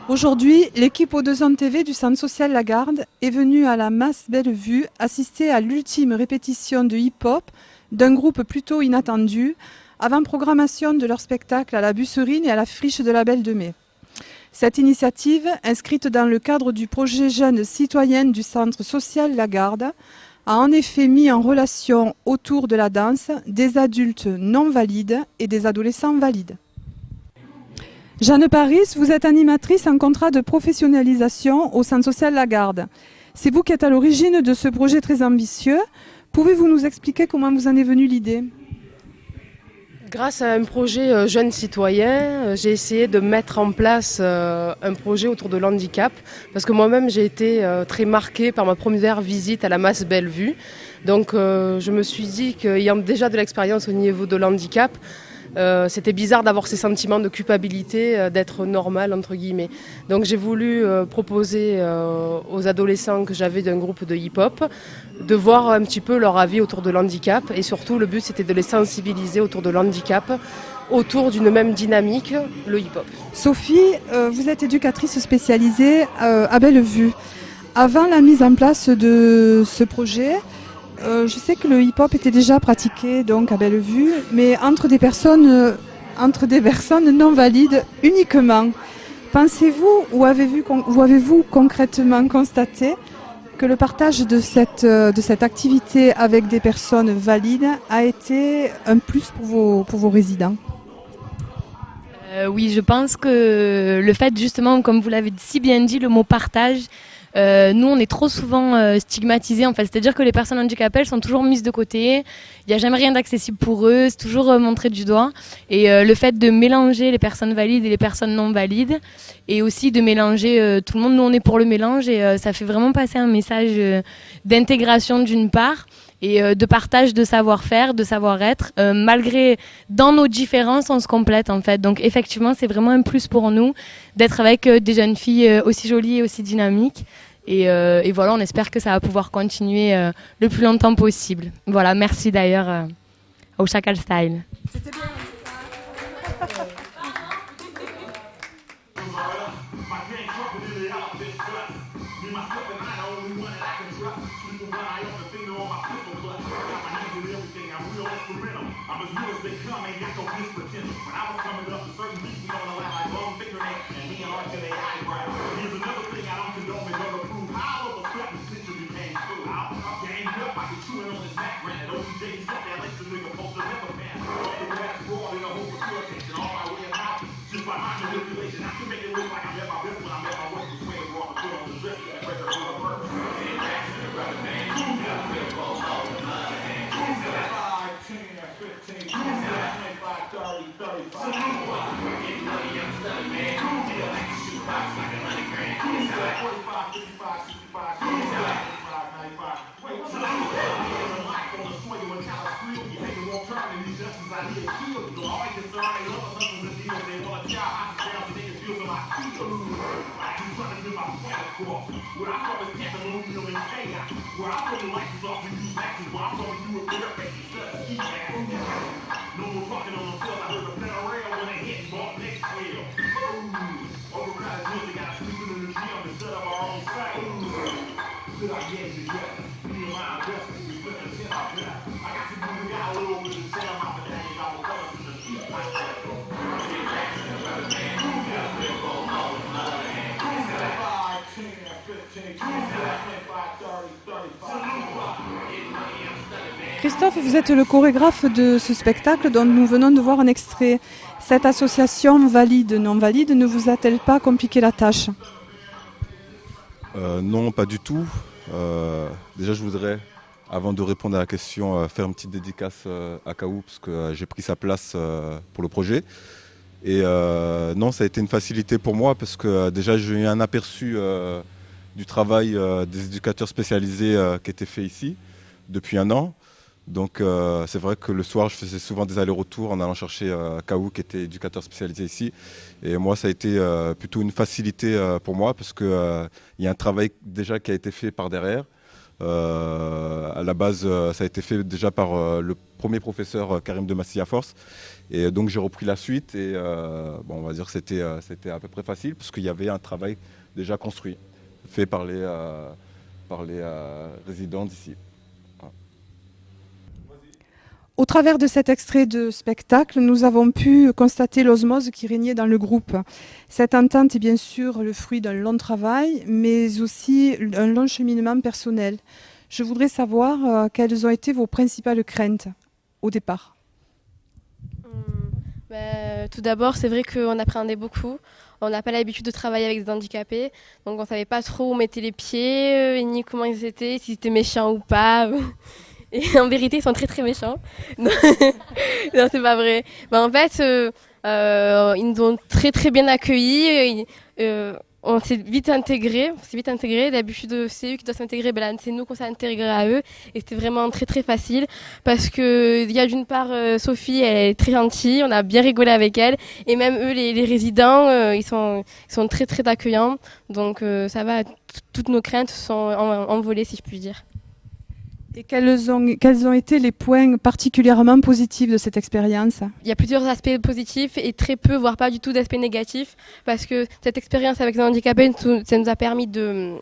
Aujourd'hui, l'équipe O2 TV du Centre social Lagarde est venue à la Masse Bellevue assister à l'ultime répétition de hip-hop d'un groupe plutôt inattendu, avant programmation de leur spectacle à la Busserine et à la Friche de la Belle de Mai. Cette initiative, inscrite dans le cadre du projet Jeunes Citoyennes du Centre social Lagarde, a en effet mis en relation autour de la danse des adultes non valides et des adolescents valides. Jeanne Paris, vous êtes animatrice en contrat de professionnalisation au Centre social Lagarde. C'est vous qui êtes à l'origine de ce projet très ambitieux. Pouvez-vous nous expliquer comment vous en est venue l'idée ? Grâce à un projet Jeunes Citoyens, j'ai essayé de mettre en place un projet autour de l'handicap, parce que moi-même j'ai été très marquée par ma première visite à la Masse Bellevue. Donc je me suis dit qu'ayant déjà de l'expérience au niveau de l'handicap, c'était bizarre d'avoir ces sentiments de culpabilité, d'être normal entre guillemets. Donc j'ai voulu proposer aux adolescents que j'avais d'un groupe de hip-hop de voir un petit peu leur avis autour de l'handicap, et surtout le but c'était de les sensibiliser autour de l'handicap, autour d'une même dynamique, le hip-hop. Sophie, vous êtes éducatrice spécialisée à Bellevue. Avant la mise en place de ce projet, je sais que le hip-hop était déjà pratiqué donc à Bellevue, mais entre des personnes non valides uniquement. Pensez-vous ou avez-vous concrètement constaté que le partage de cette activité avec des personnes valides a été un plus pour vos résidents ? Oui, je pense que le fait justement, comme vous l'avez si bien dit, le mot partage, nous on est trop souvent stigmatisés en fait, c'est-à-dire que les personnes handicapées sont toujours mises de côté, il n'y a jamais rien d'accessible pour eux, c'est toujours montré du doigt, et le fait de mélanger les personnes valides et les personnes non valides, et aussi de mélanger tout le monde, nous on est pour le mélange, et ça fait vraiment passer un message d'intégration d'une part, et de partage de savoir-faire, de savoir-être, malgré dans nos différences on se complète en fait. Donc effectivement c'est vraiment un plus pour nous d'être avec des jeunes filles aussi jolies et aussi dynamiques, et voilà, on espère que ça va pouvoir continuer le plus longtemps possible. Voilà, merci d'ailleurs au Chacal Style. C'était bien. Christophe, vous êtes le chorégraphe de ce spectacle dont nous venons de voir un extrait. Cette association valide-non valide ne vous a-t-elle pas compliqué la tâche ? Non, pas du tout. Déjà, je voudrais, avant de répondre à la question, faire une petite dédicace à Kaou, parce que j'ai pris sa place pour le projet. Et non, ça a été une facilité pour moi, parce que déjà, j'ai eu un aperçu du travail des éducateurs spécialisés qui était fait ici depuis un an. Donc c'est vrai que le soir, je faisais souvent des allers-retours en allant chercher Kaou, qui était éducateur spécialisé ici. Et moi, ça a été plutôt une facilité pour moi, parce qu'il y a un travail déjà qui a été fait par derrière. À la base, ça a été fait déjà par le premier professeur Karim de Massia Force. Et donc j'ai repris la suite et on va dire que c'était à peu près facile parce qu'il y avait un travail déjà construit, fait par les résidents d'ici. Voilà. Au travers de cet extrait de spectacle, nous avons pu constater l'osmose qui régnait dans le groupe. Cette entente est bien sûr le fruit d'un long travail, mais aussi un long cheminement personnel. Je voudrais savoir quelles ont été vos principales craintes au départ. Tout d'abord, c'est vrai qu'on appréhendait beaucoup. On n'a pas l'habitude de travailler avec des handicapés, donc on ne savait pas trop où on mettait les pieds, ni comment ils étaient, s'ils étaient méchants ou pas. Et en vérité, ils sont très très méchants. Non, non, c'est pas vrai. En fait, ils nous ont très très bien accueillis. On s'est vite intégrés. D'habitude, c'est eux qui doivent s'intégrer. Là, c'est nous qu'on s'est intégrés à eux. Et c'était vraiment très très facile. Parce que il y a d'une part Sophie, elle est très gentille. On a bien rigolé avec elle. Et même eux, les résidents, ils sont très très accueillants. Donc ça va. Toutes nos craintes sont envolées, si je puis dire. Et quels ont été les points particulièrement positifs de cette expérience? Il y a plusieurs aspects positifs et très peu, voire pas du tout d'aspects négatifs, parce que cette expérience avec les handicapés, ça nous a permis de...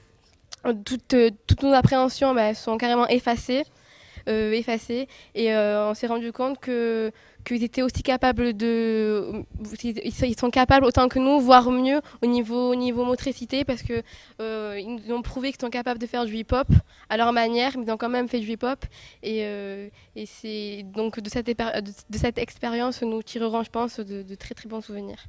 Toutes nos appréhensions sont carrément effacées et on s'est rendu compte qu'ils étaient aussi capables ils sont capables autant que nous, voire mieux au niveau motricité, parce que ils nous ont prouvé qu'ils sont capables de faire du hip-hop à leur manière, mais ils ont quand même fait du hip-hop et c'est donc de cette expérience nous tirerons, je pense, de très très bons souvenirs.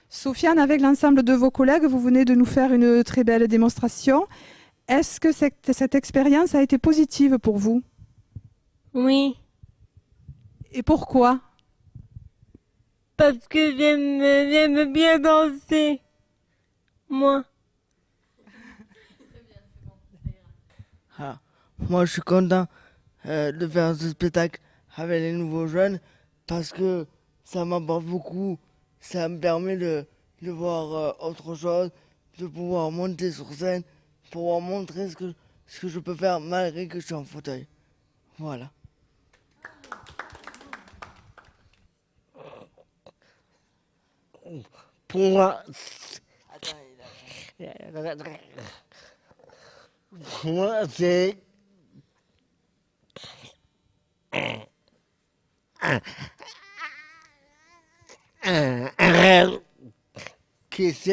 Sofiane, avec l'ensemble de vos collègues, vous venez de nous faire une très belle démonstration. Est-ce que cette expérience a été positive pour vous? Oui. Et pourquoi? Parce que j'aime bien danser. Moi. Moi, je suis content de faire ce spectacle avec les nouveaux jeunes parce que ça m'apporte beaucoup. Ça me permet de voir autre chose, de pouvoir monter sur scène, pouvoir montrer ce que je peux faire malgré que je suis en fauteuil. Voilà. Pour moi, c'est un rêve qui se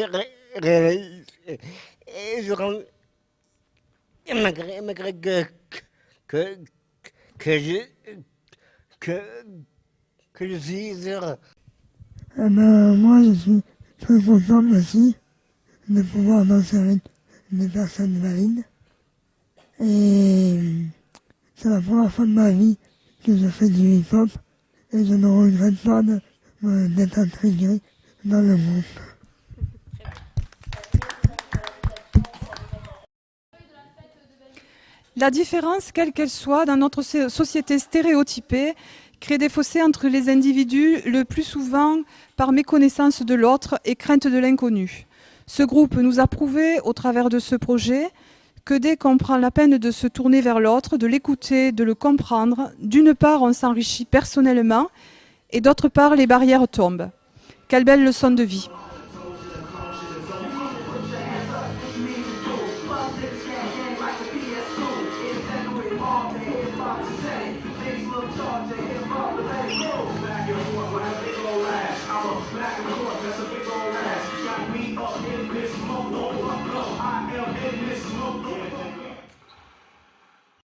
réalise. Et malgré que je suis heureux. Moi, je suis très content aussi de pouvoir danser avec des personnes valides. Et c'est la première fois de ma vie que je fais du hip-hop et je ne regrette pas d'être intégré dans le groupe. La différence, quelle qu'elle soit, dans notre société stéréotypée, crée des fossés entre les individus, le plus souvent par méconnaissance de l'autre et crainte de l'inconnu. Ce groupe nous a prouvé, au travers de ce projet, que dès qu'on prend la peine de se tourner vers l'autre, de l'écouter, de le comprendre, d'une part, on s'enrichit personnellement, et d'autre part, les barrières tombent. Quelle belle leçon de vie.